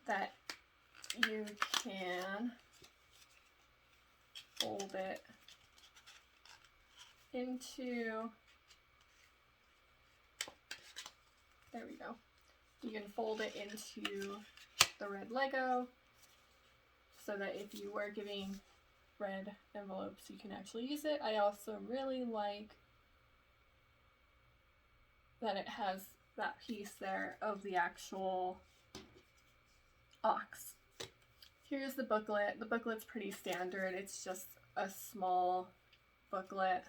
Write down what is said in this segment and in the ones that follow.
that you can fold it into, there we go. You can fold it into the red Lego so that if you were giving red envelopes, you can actually use it. I also really like that it has that piece there of the actual ox. Here's the booklet. The booklet's pretty standard. It's just a small booklet.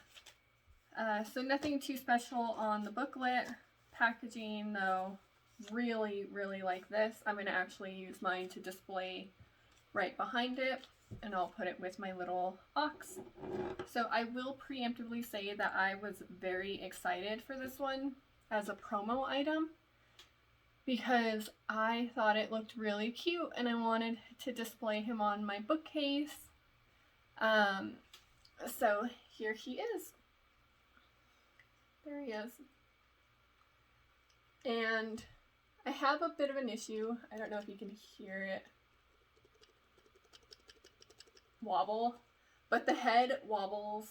So nothing too special on the booklet. Packaging though, really, really like this. I'm going to actually use mine to display right behind it, and I'll put it with my little ox. So I will preemptively say that I was very excited for this one as a promo item because I thought it looked really cute and I wanted to display him on my bookcase. So here he is. There he is. And I have a bit of an issue. I don't know if you can hear it wobble, but the head wobbles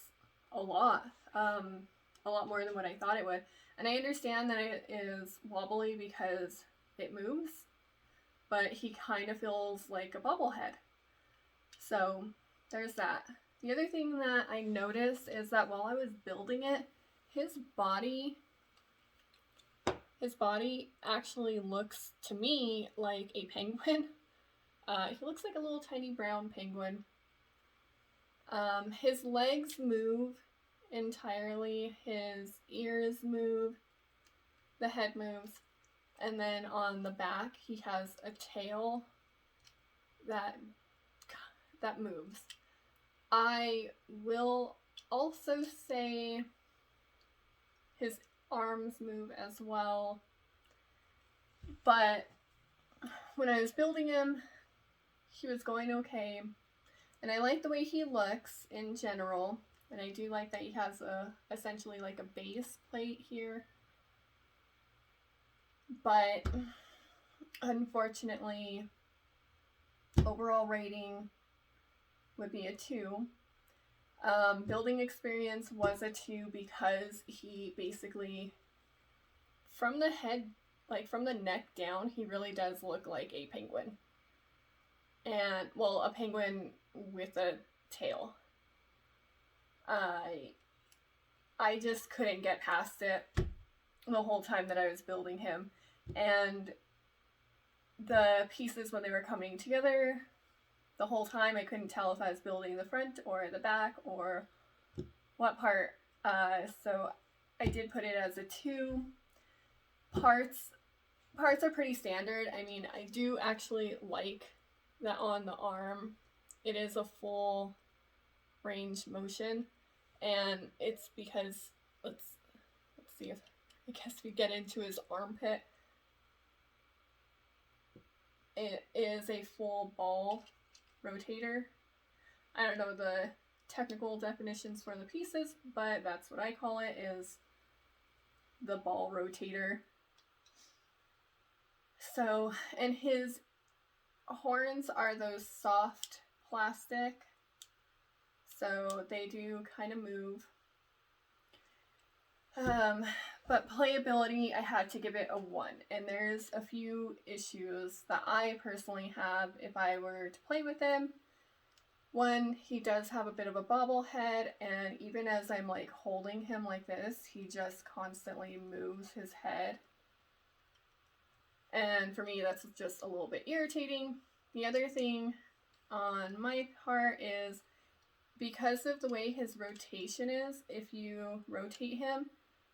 a lot more than what I thought it would. And I understand that it is wobbly because it moves, but he kind of feels like a bobblehead. So there's that. The other thing that I noticed is that while I was building it, his body actually looks to me like a penguin. He looks like a little tiny brown penguin. His legs move entirely, his ears move, the head moves, and then on the back he has a tail that moves. I will also say his arms move as well, but when I was building him, he was going okay, and I like the way he looks in general, and I do like that he has essentially like a base plate here, but unfortunately overall rating would be a 2. Building experience was a 2 because he basically, from the head, like from the neck down, he really does look like a penguin. And, well, a penguin with a tail. I just couldn't get past it the whole time that I was building him. And the pieces, when they were coming together, the whole time I couldn't tell if I was building the front or the back or what part. So I did put it as a 2. Parts are pretty standard. I mean, I do actually like that on the arm it is a full range motion, and it's because let's see if I guess we get into his armpit. It is a full ball rotator. I don't know the technical definitions for the pieces, but that's what I call it, is the ball rotator. So, and his horns are those soft plastic, so they do kind of move. But playability, I had to give it a 1, and there's a few issues that I personally have if I were to play with him. One, he does have a bit of a bobblehead, and even as I'm like holding him like this, he just constantly moves his head. And for me, that's just a little bit irritating. The other thing on my part is because of the way his rotation is, if you rotate him,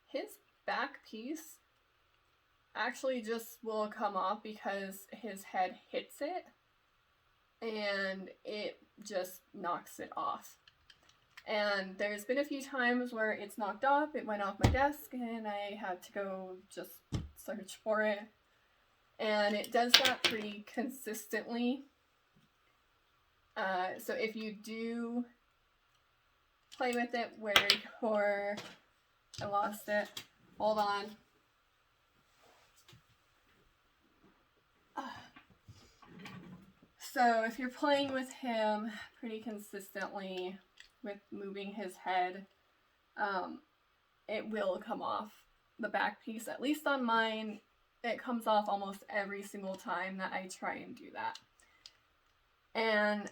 his back piece actually just will come off because his head hits it and it just knocks it off. And there's been a few times where it's knocked off, it went off my desk, and I had to go just search for it. And it does that pretty consistently. So if you do play with it where you're, I lost it, hold on. So if you're playing with him pretty consistently with moving his head, it will come off the back piece. At least on mine, it comes off almost every single time that I try and do that. And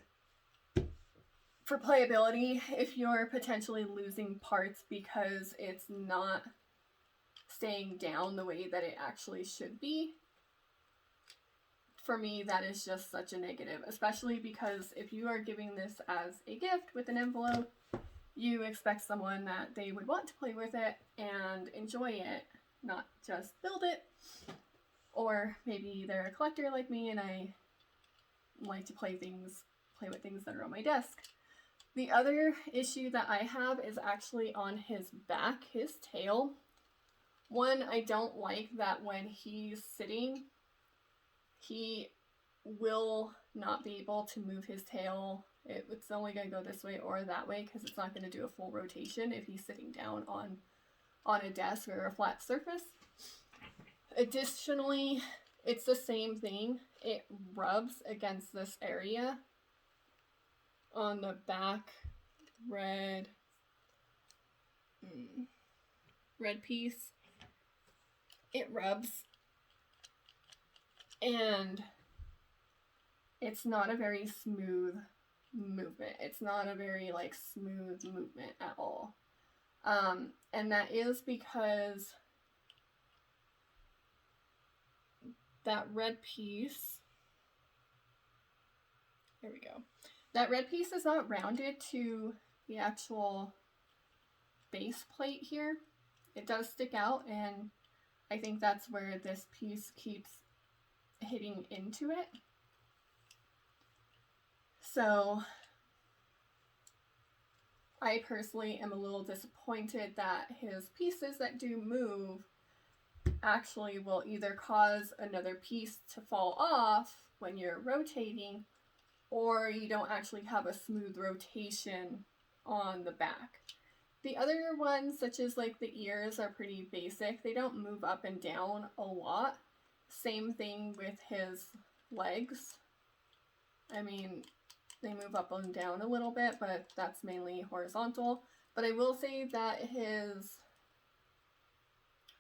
for playability, if you're potentially losing parts because it's not staying down the way that it actually should be, for me, that is just such a negative, especially because if you are giving this as a gift with an envelope, you expect someone that they would want to play with it and enjoy it, not just build it. Or maybe they're a collector like me and I like to play with things that are on my desk. The other issue that I have is actually on his back, his tail. One, I don't like that when he's sitting, he will not be able to move his tail. It's only going to go this way or that way because it's not going to do a full rotation if he's sitting down on a desk or a flat surface. Additionally, it's the same thing. It rubs against this area on the back red piece. It rubs, and it's not a very smooth movement. It's not a very smooth movement at all. And that is because that red piece, there we go. That red piece is not rounded to the actual base plate here. It does stick out, and I think that's where this piece keeps hitting into it. So I personally am a little disappointed that his pieces that do move actually will either cause another piece to fall off when you're rotating, or you don't actually have a smooth rotation on the back. The other ones, such as the ears, are pretty basic. They don't move up and down a lot. Same thing with his legs. I mean, they move up and down a little bit, but that's mainly horizontal. But I will say that his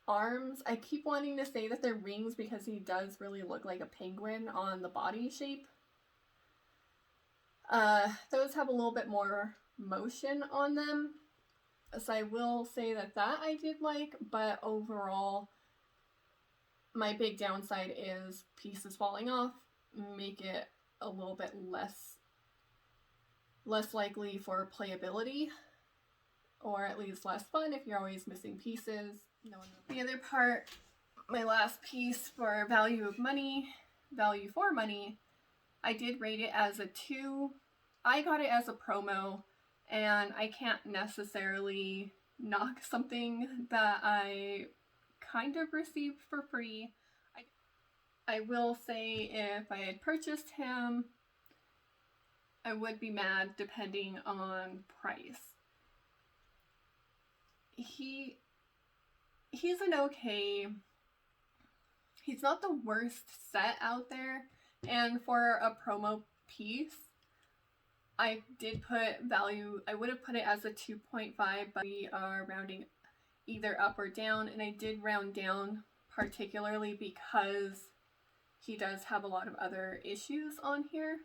arms, I keep wanting to say that they're wings because he does really look like a penguin on the body shape. Those have a little bit more motion on them. So I will say that I did like, but overall, my big downside is pieces falling off make it a little bit less likely for playability, or at least less fun if you're always missing pieces. The other part, my last piece for value for money, I did rate it as a 2. I got it as a promo, and I can't necessarily knock something that I kind of received for free. I will say if I had purchased him, I would be mad depending on price. He's an okay, he's not the worst set out there, and for a promo piece, I did put value, I would have put it as a 2.5, but we are rounding either up or down, and I did round down particularly because he does have a lot of other issues on here.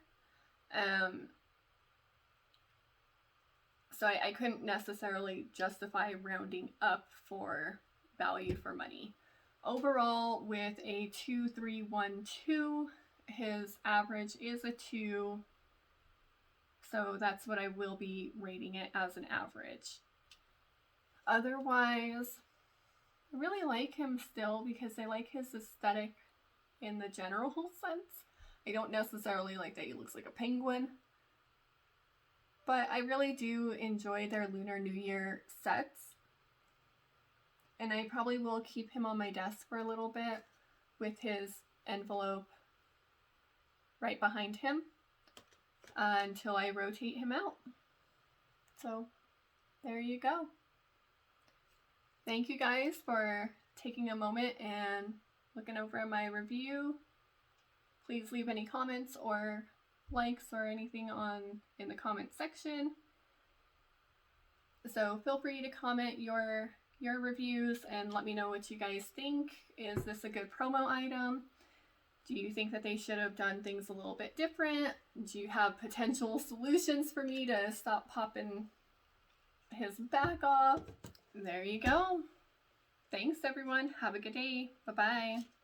So I couldn't necessarily justify rounding up for value for money. Overall, with a 2-3-1-2, his average is a 2. So that's what I will be rating it as an average. Otherwise, I really like him still because I like his aesthetic in the general sense. I don't necessarily like that he looks like a penguin, but I really do enjoy their Lunar New Year sets, and I probably will keep him on my desk for a little bit with his envelope right behind him until I rotate him out. So there you go. Thank you guys for taking a moment and looking over my review. Please leave any comments or likes or anything in the comment section. So feel free to comment your reviews and let me know what you guys think. Is this a good promo item? Do you think that they should have done things a little bit different? Do you have potential solutions for me to stop popping his back off? There you go. Thanks everyone. Have a good day. Bye-bye.